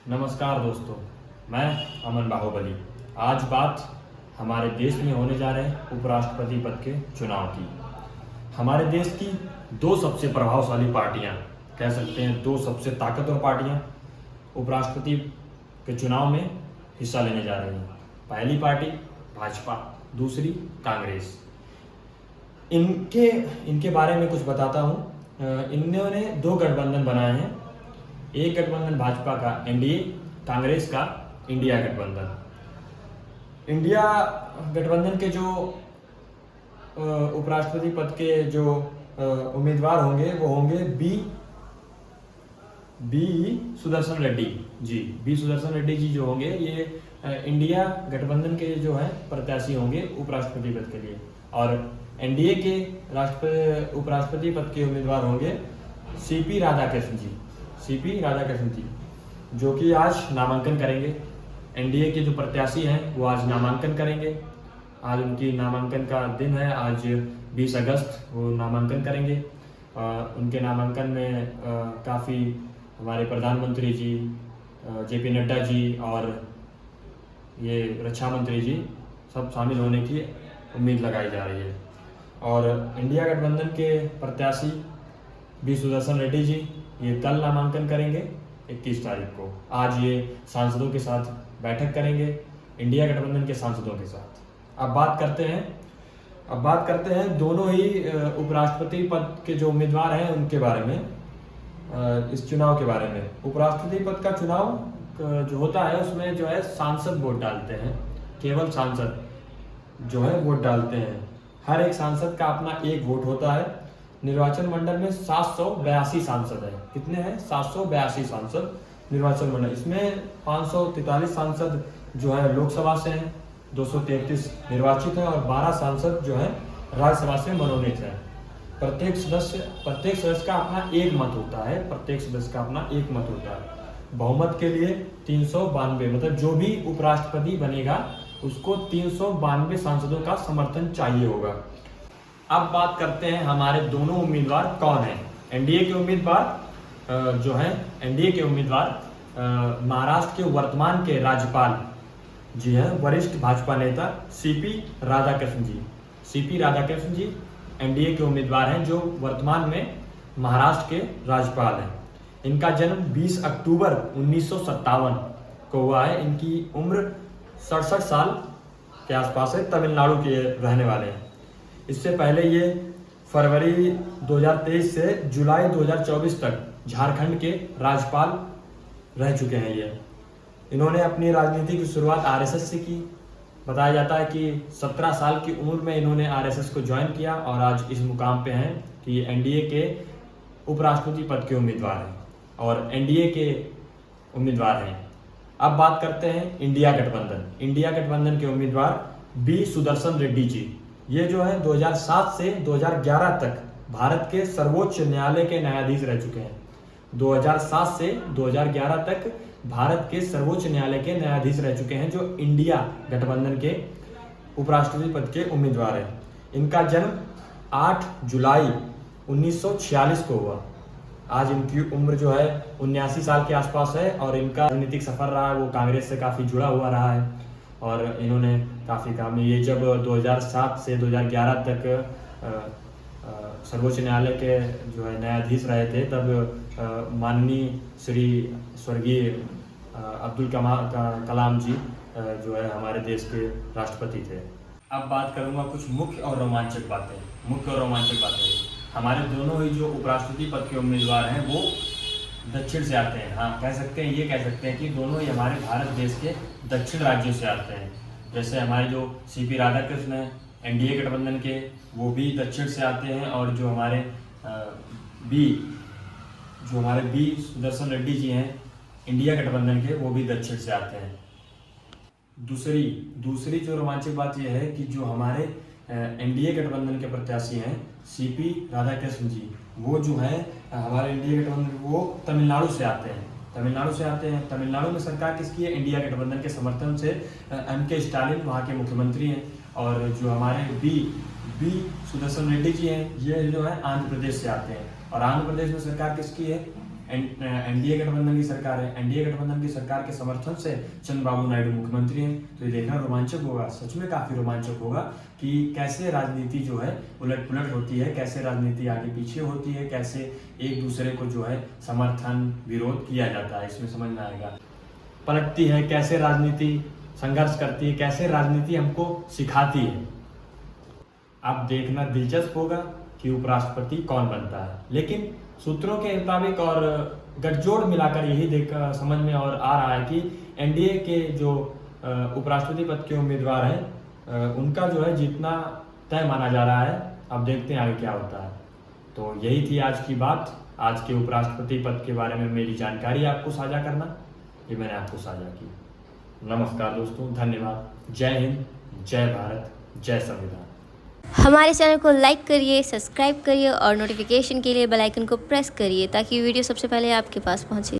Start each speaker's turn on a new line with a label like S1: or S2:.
S1: नमस्कार दोस्तों, मैं अमन बाहुबली। आज बात हमारे देश में होने जा रहे उपराष्ट्रपति पद के चुनाव की। हमारे देश की दो सबसे प्रभावशाली पार्टियां, कह सकते हैं दो सबसे ताकतवर पार्टियां उपराष्ट्रपति के चुनाव में हिस्सा लेने जा रही हैं। पहली पार्टी भाजपा, दूसरी कांग्रेस। इनके बारे में कुछ बताता हूँ। इन्होंने दो गठबंधन बनाए हैं। एक गठबंधन भाजपा का एनडीए, कांग्रेस का इंडिया गठबंधन। इंडिया गठबंधन के जो उपराष्ट्रपति पद के जो उम्मीदवार होंगे वो होंगे बी सुदर्शन रेड्डी जी। बी सुदर्शन रेड्डी जी जो होंगे ये इंडिया गठबंधन के जो है प्रत्याशी होंगे उपराष्ट्रपति पद के लिए। और एनडीए के उपराष्ट्रपति पद के उम्मीदवार होंगे सीपी राधाकृष्ण जी, जो कि आज नामांकन करेंगे। एनडीए के जो प्रत्याशी हैं वो आज नामांकन करेंगे। आज उनकी नामांकन का दिन है। आज 20 अगस्त वो नामांकन करेंगे। उनके नामांकन में काफ़ी हमारे प्रधानमंत्री जी, जेपी नड्डा जी और ये रक्षा मंत्री जी सब शामिल होने की उम्मीद लगाई जा रही है। और इंडिया गठबंधन के प्रत्याशी बी सुदर्शन रेड्डी जी ये कल नामांकन करेंगे 21 तारीख को। आज ये सांसदों के साथ बैठक करेंगे, इंडिया गठबंधन के सांसदों के साथ। अब बात करते हैं दोनों ही उपराष्ट्रपति पद के जो उम्मीदवार हैं उनके बारे में, इस चुनाव के बारे में। उपराष्ट्रपति पद का चुनाव जो होता है उसमें जो है सांसद वोट डालते हैं। केवल सांसद जो है वोट डालते हैं। हर एक सांसद का अपना एक वोट होता है। निर्वाचन मंडल में 782 सांसद हैं। कितने हैं? 782 सांसद निर्वाचन मंडल। इसमें 543 सांसद जो है लोकसभा से हैं, 233 निर्वाचित हैं और 12 सांसद जो है राज्यसभा से मनोनीत हैं। प्रत्येक सदस्य का अपना एक मत होता है। बहुमत के लिए 392, मतलब जो भी उपराष्ट्रपति बनेगा उसको 392 सांसदों का समर्थन चाहिए होगा। अब बात करते हैं हमारे दोनों उम्मीदवार कौन हैं। एनडीए के उम्मीदवार महाराष्ट्र के वर्तमान के राज्यपाल जी हैं, वरिष्ठ भाजपा नेता सीपी राधाकृष्ण जी एनडीए के उम्मीदवार हैं, जो वर्तमान में महाराष्ट्र के राज्यपाल हैं। इनका जन्म 20 अक्टूबर 1957 को हुआ है। इनकी उम्र 67 साल के आसपास है। तमिलनाडु के रहने वाले हैं। इससे पहले ये फरवरी 2023 से जुलाई 2024 तक झारखंड के राज्यपाल रह चुके हैं। इन्होंने अपनी राजनीति की शुरुआत आरएसएस से की। बताया जाता है कि 17 साल की उम्र में इन्होंने आरएसएस को ज्वाइन किया और आज इस मुकाम पे हैं कि एनडीए के उपराष्ट्रपति पद के उम्मीदवार हैं और एनडीए के उम्मीदवार हैं। अब बात करते हैं इंडिया गठबंधन के उम्मीदवार बी सुदर्शन रेड्डी जी। ये जो है 2007 से 2011 तक भारत के सर्वोच्च न्यायालय के न्यायाधीश रह चुके हैं। 2007 से 2011 तक भारत के सर्वोच्च न्यायालय के न्यायाधीश रह चुके हैं, जो इंडिया गठबंधन के उपराष्ट्रपति पद के उम्मीदवार हैं। इनका जन्म 8 जुलाई 1946 को हुआ। आज इनकी उम्र जो है 79 साल के आसपास है और इनका राजनीतिक सफर रहा है वो कांग्रेस से काफ़ी जुड़ा हुआ रहा है और इन्होंने काफ़ी काम, ये जब 2007 से 2011 तक सर्वोच्च न्यायालय के जो है न्यायाधीश रहे थे, तब माननीय श्री स्वर्गीय अब्दुल कलाम जी जो है हमारे देश के राष्ट्रपति थे। अब बात करूँगा कुछ मुख्य और रोमांचक बातें। हमारे दोनों ही जो उपराष्ट्रपति पद के उम्मीदवार हैं वो दक्षिण से आते हैं। हाँ, कह सकते हैं कि दोनों ही हमारे भारत देश के दक्षिण राज्यों से आते हैं। जैसे हमारे जो सीपी राधाकृष्ण हैं एनडीए गठबंधन के, वो भी दक्षिण से आते हैं और जो हमारे बी सुदर्शन रेड्डी जी हैं इंडिया गठबंधन के, वो भी दक्षिण से आते हैं। दूसरी जो रोमांचक बात यह है कि जो हमारे एनडीए गठबंधन के प्रत्याशी हैं सीपी राधाकृष्ण जी, वो जो है हमारे एनडीए गठबंधन वो तमिलनाडु से आते हैं। तमिलनाडु में सरकार किसकी है? इंडिया गठबंधन के समर्थन से एम.के. स्टालिन वहाँ के मुख्यमंत्री हैं। और जो हमारे बी सुदर्शन रेड्डी जी हैं ये जो है आंध्र प्रदेश से आते हैं और आंध्र प्रदेश में सरकार किसकी है? एनडीए गठबंधन की सरकार है। एनडीए गठबंधन की सरकार के समर्थन से चंद्रबाबू नायडू मुख्यमंत्री हैं। तो ये देखना रोमांचक होगा, सच में काफी रोमांचक होगा कि कैसे राजनीति जो है उलट पुलट होती है, कैसे राजनीति आगे पीछे होती है, कैसे एक दूसरे को जो है समर्थन विरोध किया जाता है, इसमें समझ में आएगा। पलटती है, कैसे राजनीति संघर्ष करती है, कैसे राजनीति हमको सिखाती है। अब देखना दिलचस्प होगा कि उपराष्ट्रपति कौन बनता है, लेकिन सूत्रों के मुताबिक और गठजोड़ मिलाकर यही समझ में और आ रहा है कि एनडीए के जो उपराष्ट्रपति पद के उम्मीदवार हैं उनका जो है जीतना तय माना जा रहा है। अब देखते हैं आगे क्या होता है। तो यही थी आज की बात, आज के उपराष्ट्रपति पद के बारे में मेरी जानकारी आपको साझा करना, ये मैंने आपको साझा की। नमस्कार दोस्तों, धन्यवाद। जय हिंद, जय भारत, जय संविधान।
S2: हमारे चैनल को लाइक करिए, सब्सक्राइब करिए और नोटिफिकेशन के लिए बेल आइकन को प्रेस करिए ताकि वीडियो सबसे पहले आपके पास पहुंचे।